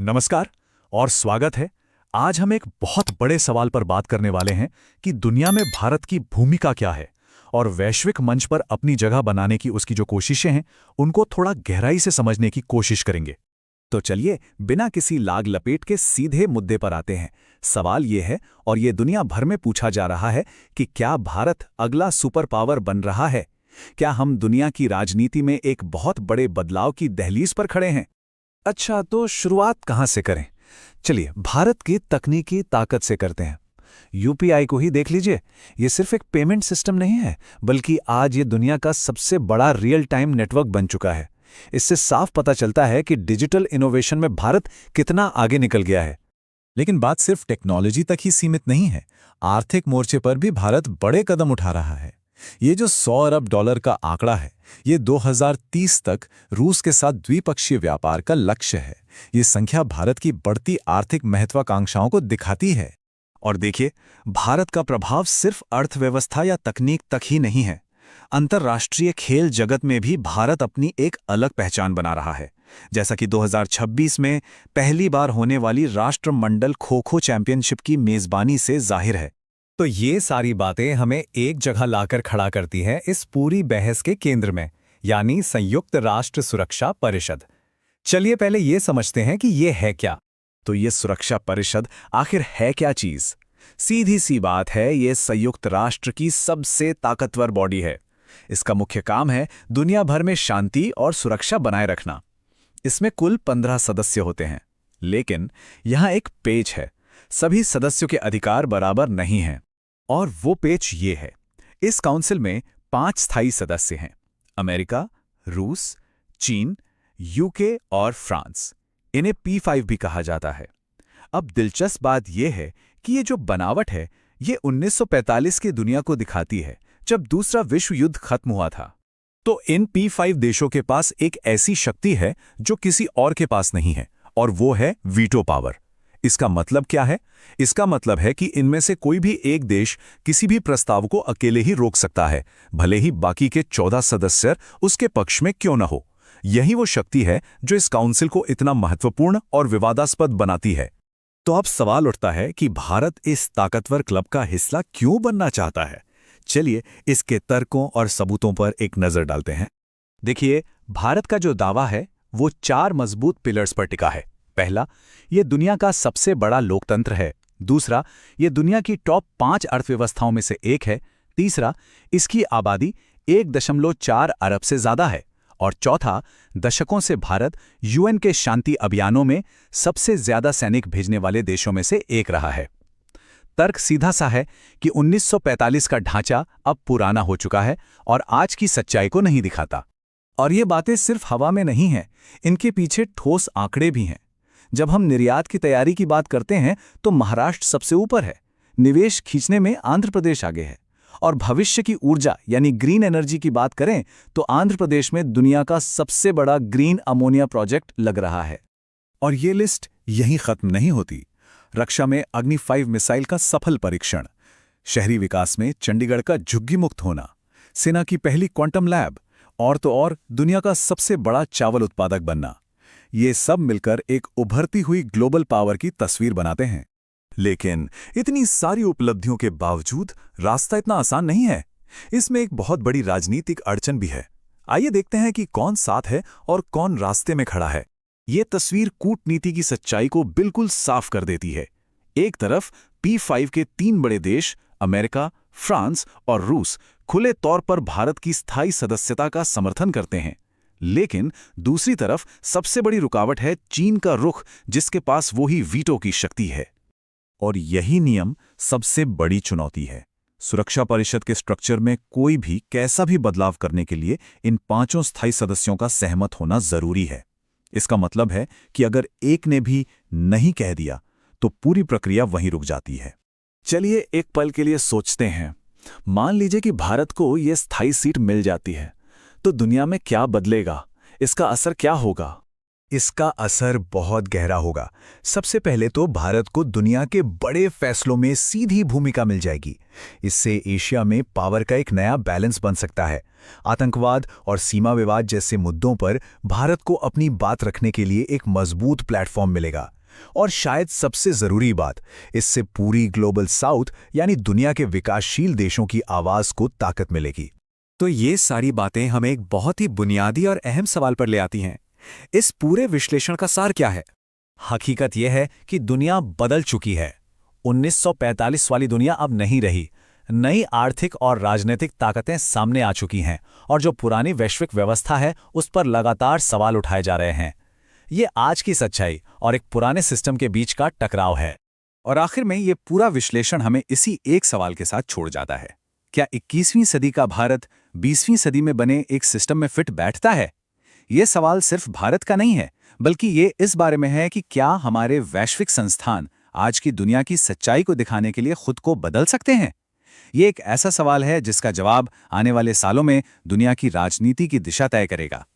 नमस्कार और स्वागत है। आज हम एक बहुत बड़े सवाल पर बात करने वाले हैं कि दुनिया में भारत की भूमिका क्या है और वैश्विक मंच पर अपनी जगह बनाने की उसकी जो कोशिशें हैं उनको थोड़ा गहराई से समझने की कोशिश करेंगे। तो चलिए बिना किसी लाग लपेट के सीधे मुद्दे पर आते हैं। सवाल ये है और ये दुनिया भर में पूछा जा रहा है कि क्या भारत अगला सुपर पावर बन रहा है? क्या हम दुनिया की राजनीति में एक बहुत बड़े बदलाव की दहलीज पर खड़े हैं? अच्छा, तो शुरुआत कहाँ से करें? चलिए भारत की तकनीकी ताकत से करते हैं। यूपीआई को ही देख लीजिए। ये सिर्फ एक पेमेंट सिस्टम नहीं है, बल्कि आज ये दुनिया का सबसे बड़ा रियल टाइम नेटवर्क बन चुका है। इससे साफ पता चलता है कि डिजिटल इनोवेशन में भारत कितना आगे निकल गया है। लेकिन बात सिर्फ टेक्नोलॉजी तक ही सीमित नहीं है। आर्थिक मोर्चे पर भी भारत बड़े कदम उठा रहा है। ये जो $100 अरब का आंकड़ा है, ये 2030 तक रूस के साथ द्विपक्षीय व्यापार का लक्ष्य है। ये संख्या भारत की बढ़ती आर्थिक महत्वाकांक्षाओं को दिखाती है। और देखिए, भारत का प्रभाव सिर्फ अर्थव्यवस्था या तकनीक तक ही नहीं है। अंतर्राष्ट्रीय खेल जगत में भी भारत अपनी एक अलग पहचान बना रहा है। जैसा कि 2026 में पहली बार होने वाली राष्ट्रमंडल खो-खो चैंपियनशिप की मेजबानी से जाहिर है। तो ये सारी बातें हमें एक जगह लाकर खड़ा करती हैं इस पूरी बहस के केंद्र में, यानी संयुक्त राष्ट्र सुरक्षा परिषद। चलिए पहले ये समझते हैं कि ये है क्या। तो ये सुरक्षा परिषद आखिर है क्या चीज? सीधी सी बात है, ये संयुक्त राष्ट्र की सबसे ताकतवर बॉडी है। इसका मुख्य काम है दुनिया भर में शांति और सुरक्षा बनाए रखना। इसमें कुल 15 सदस्य होते हैं, लेकिन यहाँ एक पेच है। सभी सदस्यों के अधिकार बराबर नहीं हैं। और वो पेच ये है, इस काउंसिल में 5 स्थायी सदस्य हैं: अमेरिका, रूस, चीन, यूके और फ्रांस। इन्हें P5 भी कहा जाता है। अब दिलचस्प बात यह है कि ये जो बनावट है, ये 1945 की दुनिया को दिखाती है, जब दूसरा विश्व युद्ध खत्म हुआ था। तो इन P5 देशों के पास एक ऐसी शक्ति है जो किसी और के पास नहीं है, और वो है वीटो पावर। इसका मतलब क्या है? इसका मतलब है कि इनमें से कोई भी एक देश किसी भी प्रस्ताव को अकेले ही रोक सकता है, भले ही बाकी के 14 सदस्य उसके पक्ष में क्यों न हो। यही वो शक्ति है जो इस काउंसिल को इतना महत्वपूर्ण और विवादास्पद बनाती है। तो अब सवाल उठता है कि भारत इस ताकतवर क्लब का हिस्सा क्यों बनना चाहता है? चलिए इसके तर्कों और सबूतों पर एक नजर डालते हैं। देखिए, भारत का जो दावा है वो 4 मजबूत पिलर्स पर टिका है। पहला, ये दुनिया का सबसे बड़ा लोकतंत्र है। दूसरा, ये दुनिया की टॉप 5 अर्थव्यवस्थाओं में से एक है। तीसरा, इसकी आबादी 1.4 अरब से ज्यादा है। और चौथा, दशकों से भारत यूएन के शांति अभियानों में सबसे ज्यादा सैनिक भेजने वाले देशों में से एक रहा है। तर्क सीधा सा है कि 1945 का ढांचा अब पुराना हो चुका है और आज की सच्चाई को नहीं दिखाता। और ये बातें सिर्फ हवा में नहीं हैं, इनके पीछे ठोस आंकड़े भी हैं। जब हम निर्यात की तैयारी की बात करते हैं तो महाराष्ट्र सबसे ऊपर है। निवेश खींचने में आंध्र प्रदेश आगे है। और भविष्य की ऊर्जा यानी ग्रीन एनर्जी की बात करें तो आंध्र प्रदेश में दुनिया का सबसे बड़ा ग्रीन अमोनिया प्रोजेक्ट लग रहा है। और ये लिस्ट यहीं खत्म नहीं होती। रक्षा में अग्नि 5 मिसाइल का सफल परीक्षण, शहरी विकास में चंडीगढ़ का झुग्गी मुक्त होना, सेना की पहली क्वांटम लैब, और तो और दुनिया का सबसे बड़ा चावल उत्पादक बनना, ये सब मिलकर एक उभरती हुई ग्लोबल पावर की तस्वीर बनाते हैं। लेकिन इतनी सारी उपलब्धियों के बावजूद रास्ता इतना आसान नहीं है। इसमें एक बहुत बड़ी राजनीतिक अड़चन भी है। आइए देखते हैं कि कौन साथ है और कौन रास्ते में खड़ा है। ये तस्वीर कूटनीति की सच्चाई को बिल्कुल साफ कर देती है। एक तरफ P5 के 3 बड़े देश अमेरिका, फ्रांस और रूस खुले तौर पर भारत की स्थायी सदस्यता का समर्थन करते हैं, लेकिन दूसरी तरफ सबसे बड़ी रुकावट है चीन का रुख, जिसके पास वही वीटो की शक्ति है। और यही नियम सबसे बड़ी चुनौती है। सुरक्षा परिषद के स्ट्रक्चर में कोई भी कैसा भी बदलाव करने के लिए इन 5 स्थायी सदस्यों का सहमत होना जरूरी है। इसका मतलब है कि अगर एक ने भी नहीं कह दिया तो पूरी प्रक्रिया वहीं रुक जाती है। चलिए एक पल के लिए सोचते हैं। मान लीजिए कि भारत को यह स्थायी सीट मिल जाती है, तो दुनिया में क्या बदलेगा? इसका असर क्या होगा? इसका असर बहुत गहरा होगा। सबसे पहले तो भारत को दुनिया के बड़े फैसलों में सीधी भूमिका मिल जाएगी। इससे एशिया में पावर का एक नया बैलेंस बन सकता है। आतंकवाद और सीमा विवाद जैसे मुद्दों पर भारत को अपनी बात रखने के लिए एक मजबूत प्लेटफॉर्म मिलेगा। और शायद सबसे जरूरी बात, इससे पूरी ग्लोबल साउथ यानी दुनिया के विकासशील देशों की आवाज को ताकत मिलेगी। तो ये सारी बातें हमें एक बहुत ही बुनियादी और अहम सवाल पर ले आती हैं। इस पूरे विश्लेषण का सार क्या है? हकीकत यह है कि दुनिया बदल चुकी है। 1945 वाली दुनिया अब नहीं रही। नई आर्थिक और राजनीतिक ताकतें सामने आ चुकी हैं और जो पुरानी वैश्विक व्यवस्था है उस पर लगातार सवाल उठाए जा रहे हैं। ये आज की सच्चाई और एक पुराने सिस्टम के बीच का टकराव है। और आखिर में ये पूरा विश्लेषण हमें इसी एक सवाल के साथ छोड़ जाता है। क्या 21वीं सदी का भारत 20वीं सदी में बने एक सिस्टम में फिट बैठता है? ये सवाल सिर्फ भारत का नहीं है, बल्कि ये इस बारे में है कि क्या हमारे वैश्विक संस्थान आज की दुनिया की सच्चाई को दिखाने के लिए खुद को बदल सकते हैं? ये एक ऐसा सवाल है जिसका जवाब आने वाले सालों में दुनिया की राजनीति की दिशा तय करेगा।